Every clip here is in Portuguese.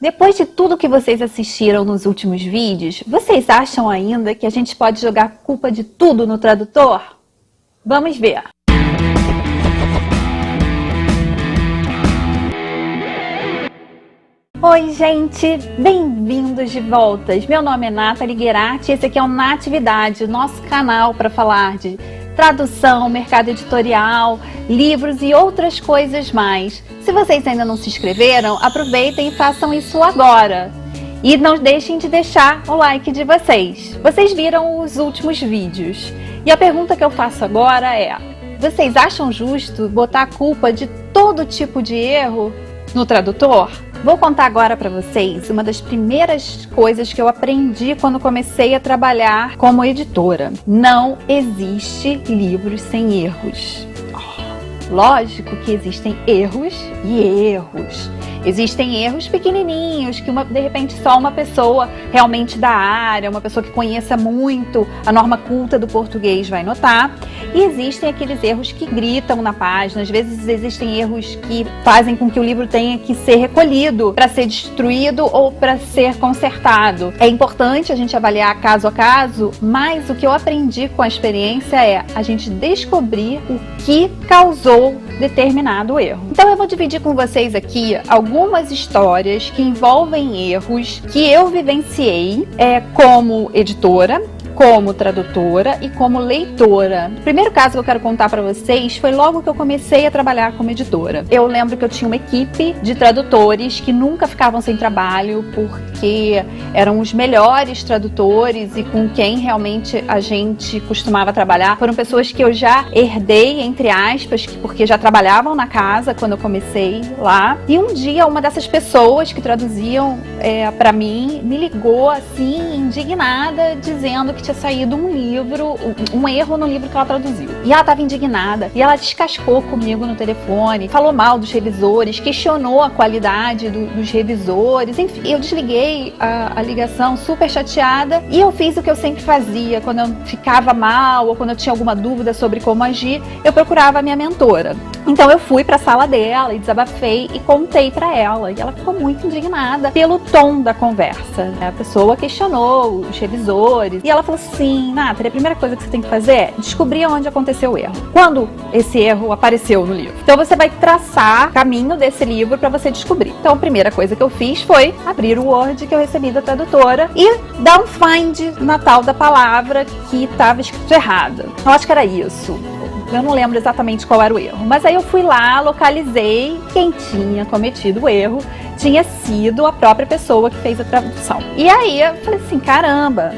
Depois de tudo que vocês assistiram nos últimos vídeos, vocês acham ainda que a gente pode jogar a culpa de tudo no tradutor? Vamos ver! Oi, gente! Bem-vindos de volta! Meu nome é Nathalie Guerati e esse aqui é o Natividade, o nosso canal para falar de tradução, mercado editorial, livros e outras coisas mais. Se vocês ainda não se inscreveram, aproveitem e façam isso agora. E não deixem de deixar o like de vocês. Vocês viram os últimos vídeos. E a pergunta que eu faço agora é: vocês acham justo botar a culpa de todo tipo de erro no tradutor? Vou contar agora para vocês uma das primeiras coisas que eu aprendi quando comecei a trabalhar como editora. Não existe livros sem erros. Lógico que existem erros e erros. Existem erros pequenininhos que de repente só uma pessoa realmente da área, uma pessoa que conheça muito a norma culta do português vai notar. E existem aqueles erros que gritam na página. Às vezes existem erros que fazem com que o livro tenha que ser recolhido para ser destruído ou para ser consertado. É importante a gente avaliar caso a caso, mas o que eu aprendi com a experiência é a gente descobrir o que causou determinado erro. Então eu vou dividir com vocês aqui algumas histórias que envolvem erros que eu vivenciei como editora, como tradutora e como leitora. O primeiro caso que eu quero contar para vocês foi logo que eu comecei a trabalhar como editora. Eu lembro que eu tinha uma equipe de tradutores que nunca ficavam sem trabalho porque eram os melhores tradutores e com quem realmente a gente costumava trabalhar. Foram pessoas que eu já herdei, entre aspas, porque já trabalhavam na casa quando eu comecei lá. E um dia uma dessas pessoas que traduziam para mim me ligou assim, indignada, dizendo que tinha saído um livro, um erro no livro que ela traduziu. E ela estava indignada, e ela descascou comigo no telefone, falou mal dos revisores, questionou a qualidade dos revisores, enfim. Eu desliguei a ligação super chateada e eu fiz o que eu sempre fazia, quando eu ficava mal ou quando eu tinha alguma dúvida sobre como agir, eu procurava a minha mentora. Então eu fui para a sala dela e desabafei e contei para ela, e ela ficou muito indignada pelo tom da conversa. A pessoa questionou os revisores e ela falou assim: Nathalie, a primeira coisa que você tem que fazer é descobrir onde aconteceu o erro. Quando esse erro apareceu no livro. Então você vai traçar o caminho desse livro para você descobrir. Então a primeira coisa que eu fiz foi abrir o Word que eu recebi da tradutora e dar um find na tal da palavra que estava escrito errada. Eu acho que era isso. Eu não lembro exatamente qual era o erro, mas aí eu fui lá, localizei quem tinha cometido o erro, tinha sido a própria pessoa que fez a tradução. E aí eu falei assim, caramba,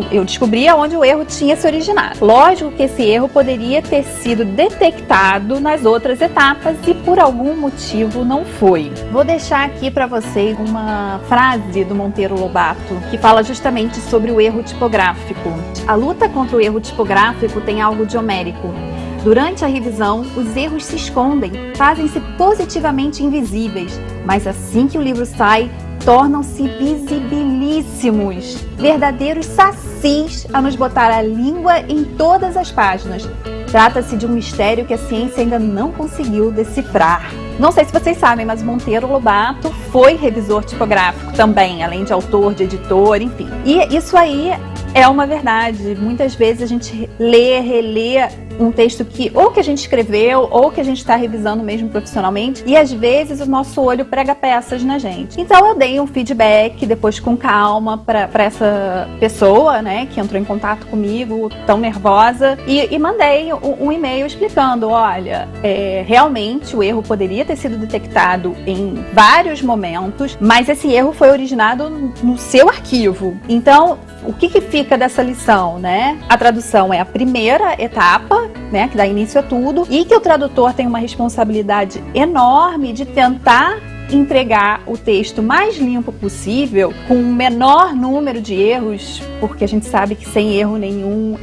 eu descobri aonde o erro tinha se originado. Lógico que esse erro poderia ter sido detectado nas outras etapas e por algum motivo não foi. Vou deixar aqui para vocês uma frase do Monteiro Lobato que fala justamente sobre o erro tipográfico. A luta contra o erro tipográfico tem algo de homérico. Durante a revisão, os erros se escondem, fazem-se positivamente invisíveis, mas assim que o livro sai, tornam-se visibilíssimos, verdadeiros sacis a nos botar a língua em todas as páginas. Trata-se de um mistério que a ciência ainda não conseguiu decifrar. Não sei se vocês sabem, mas Monteiro Lobato foi revisor tipográfico também, além de autor, de editor, enfim. E isso aí é uma verdade. Muitas vezes a gente lê, relê um texto que ou que a gente escreveu ou que a gente está revisando mesmo profissionalmente e às vezes o nosso olho prega peças na gente. Então eu dei um feedback depois com calma para essa pessoa, né, que entrou em contato comigo tão nervosa e mandei um e-mail explicando, olha, realmente o erro poderia ter sido detectado em vários momentos, mas esse erro foi originado no seu arquivo. Então o que fica dessa lição, né? A tradução é a primeira etapa, né, que dá início a tudo, e que o tradutor tem uma responsabilidade enorme de tentar entregar o texto mais limpo possível, com o menor número de erros, porque a gente sabe que sem erro nenhum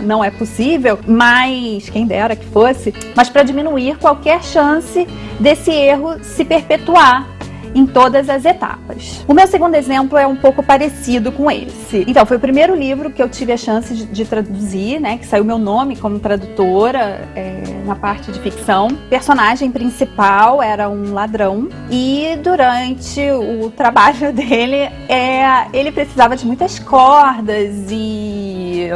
não é possível, mas quem dera que fosse, mas para diminuir qualquer chance desse erro se perpetuar. em todas as etapas. O meu segundo exemplo é um pouco parecido com esse. Então, foi o primeiro livro que eu tive a chance de traduzir, né, que saiu meu nome como tradutora na parte de ficção. O personagem principal era um ladrão e durante o trabalho dele, ele precisava de muitas cordas e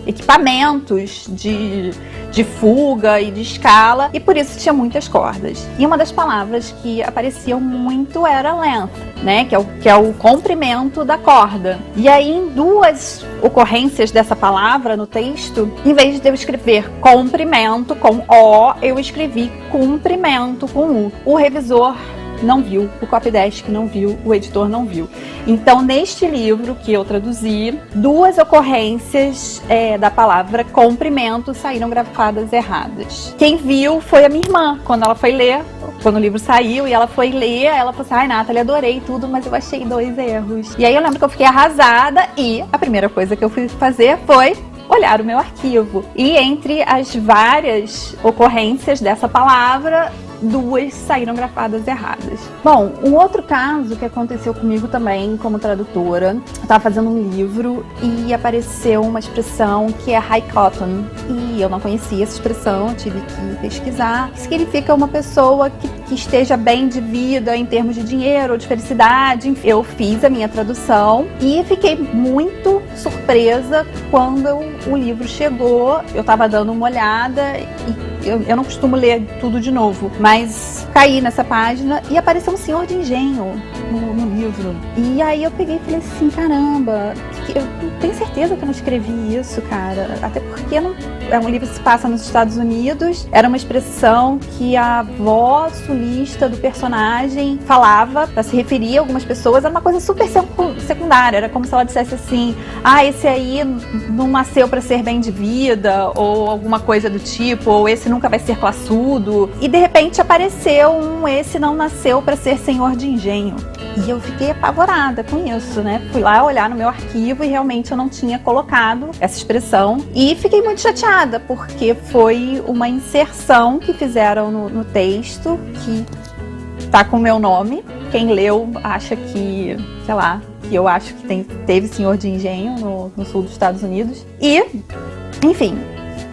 equipamentos de fuga e de escala, e por isso tinha muitas cordas. E uma das palavras que apareciam muito era length, né, que é o comprimento da corda. E aí, em duas ocorrências dessa palavra no texto, em vez de eu escrever comprimento com O, eu escrevi comprimento com U. O revisor não viu, o copydesk não viu, o editor não viu. Então, neste livro que eu traduzi, duas ocorrências da palavra comprimento saíram grafadas erradas. Quem viu foi a minha irmã, quando ela foi ler, quando o livro saiu e ela foi ler, ela falou assim: ai, Nathalie, adorei tudo, mas eu achei 2 erros. E aí eu lembro que eu fiquei arrasada e a primeira coisa que eu fui fazer foi olhar o meu arquivo. E entre as várias ocorrências dessa palavra, 2 saíram grafadas erradas. Bom, um outro caso que aconteceu comigo também como tradutora, eu estava fazendo um livro e apareceu uma expressão que é high cotton, e eu não conhecia essa expressão, eu tive que pesquisar. Significa uma pessoa que esteja bem de vida em termos de dinheiro ou de felicidade. Eu fiz a minha tradução e fiquei muito surpresa quando o livro chegou. Eu estava dando uma olhada e eu não costumo ler tudo de novo, mas caí nessa página e apareceu um senhor de engenho no livro. E aí eu peguei e falei assim: caramba, eu tenho certeza que eu não escrevi isso, cara. Até porque um livro que se passa nos Estados Unidos, era uma expressão que a avó sulista do personagem falava para se referir a algumas pessoas. Era uma coisa super secundária, era como se ela dissesse assim: ah, esse aí não nasceu para ser bem de vida, ou alguma coisa do tipo, ou esse nunca vai ser classudo. E de repente apareceu esse não nasceu para ser senhor de engenho. E eu fiquei apavorada com isso, né? Fui lá olhar no meu arquivo e realmente eu não tinha colocado essa expressão. E fiquei muito chateada, porque foi uma inserção que fizeram no texto, que tá com o meu nome. Quem leu acha que, sei lá, que eu acho que teve senhor de engenho no sul dos Estados Unidos. E, enfim,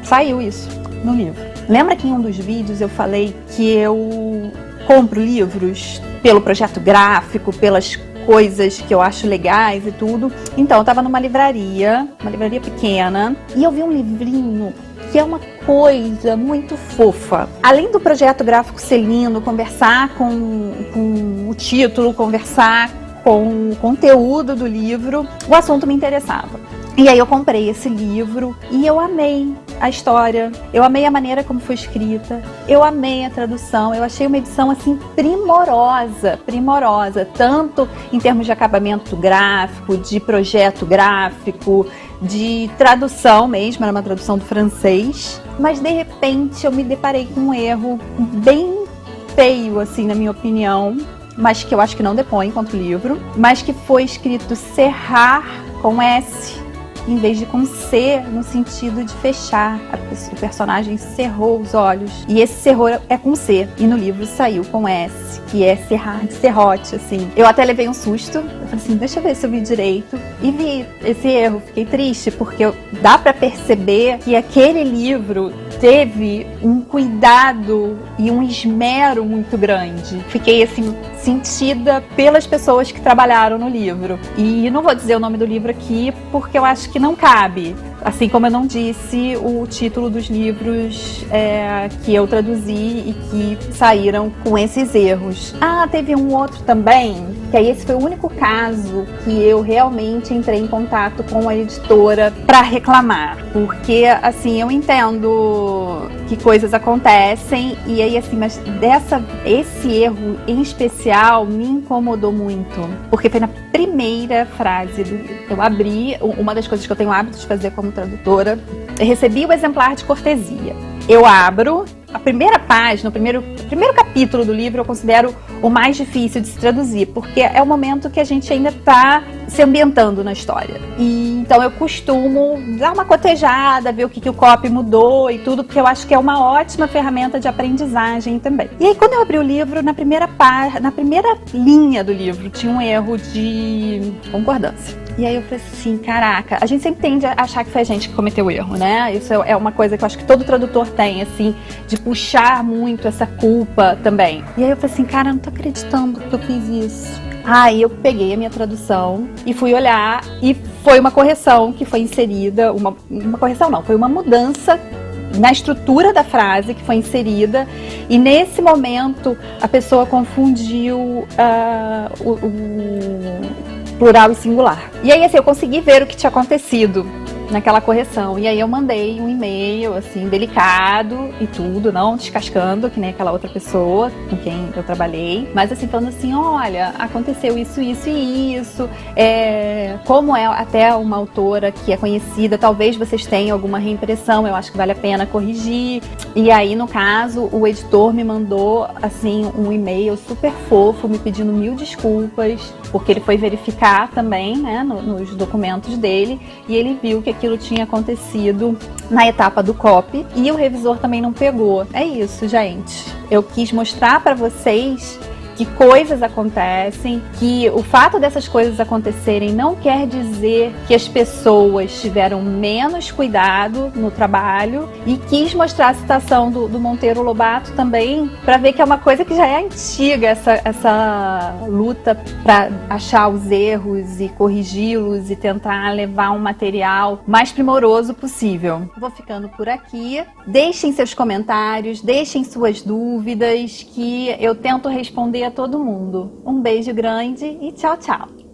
saiu isso no livro. Lembra que em um dos vídeos eu falei que eu compro livros pelo projeto gráfico, pelas coisas que eu acho legais e tudo? Então, eu estava numa livraria pequena, e eu vi um livrinho que é uma coisa muito fofa. Além do projeto gráfico ser lindo, conversar com o título, conversar com o conteúdo do livro, o assunto me interessava. E aí eu comprei esse livro e eu amei a história, eu amei a maneira como foi escrita, eu amei a tradução, eu achei uma edição assim primorosa, tanto em termos de acabamento gráfico, de projeto gráfico, de tradução mesmo, era uma tradução do francês, mas de repente eu me deparei com um erro bem feio, assim, na minha opinião, mas que eu acho que não depõe contra o livro, mas que foi escrito cerrar com S, em vez de com C, no sentido de fechar. O personagem cerrou os olhos. E esse cerrou é com C. E no livro saiu com S, que é cerrar de serrote, assim. Eu até levei um susto. Eu falei assim, deixa eu ver se eu vi direito. E vi esse erro. Fiquei triste, porque dá pra perceber que aquele livro teve um cuidado e um esmero muito grande. Fiquei, assim, sentida pelas pessoas que trabalharam no livro. E não vou dizer o nome do livro aqui, porque eu acho que não cabe. Assim como eu não disse o título dos livros que eu traduzi e que saíram com esses erros. Ah, teve um outro também, que aí esse foi o único caso que eu realmente entrei em contato com a editora para reclamar. Porque, assim, eu entendo que coisas acontecem e aí, assim, mas esse erro em especial me incomodou muito. Porque foi na primeira frase do livro. Eu abri, uma das coisas que eu tenho o hábito de fazer como tradutora, eu recebi o exemplar de cortesia. Eu abro A primeira página, o primeiro capítulo do livro eu considero o mais difícil de se traduzir, porque é o momento que a gente ainda está se ambientando na história. E então eu costumo dar uma cotejada, ver o que o copy mudou e tudo, porque eu acho que é uma ótima ferramenta de aprendizagem também. E aí quando eu abri o livro, na primeira linha do livro, tinha um erro de concordância. E aí eu falei assim, caraca, a gente sempre tende a achar que foi a gente que cometeu o erro, né? Isso é uma coisa que eu acho que todo tradutor tem, assim, de puxar muito essa culpa também. E aí eu falei assim, cara, eu não tô acreditando que eu fiz isso. Aí eu peguei a minha tradução e fui olhar e foi uma correção que foi inserida, uma correção não, foi uma mudança na estrutura da frase que foi inserida, e nesse momento a pessoa confundiu o plural e singular. E aí, assim, eu consegui ver o que tinha acontecido naquela correção. E aí eu mandei um e-mail, assim, delicado e tudo, não descascando, que nem aquela outra pessoa com quem eu trabalhei, mas assim, falando assim, olha, aconteceu isso, isso e isso, como é até uma autora que é conhecida, talvez vocês tenham alguma reimpressão, eu acho que vale a pena corrigir. E aí, no caso, o editor me mandou, assim, um e-mail super fofo, me pedindo 1000 desculpas, porque ele foi verificar também, né, nos documentos dele, e ele viu que aquilo tinha acontecido na etapa do copy e o revisor também não pegou. É isso, gente. Eu quis mostrar para vocês que coisas acontecem, que o fato dessas coisas acontecerem não quer dizer que as pessoas tiveram menos cuidado no trabalho, e quis mostrar a citação do Monteiro Lobato também, para ver que é uma coisa que já é antiga, essa luta para achar os erros e corrigi-los e tentar levar um material mais primoroso possível. Vou ficando por aqui. Deixem seus comentários, deixem suas dúvidas, que eu tento responder a todo mundo. Um beijo grande e tchau, tchau!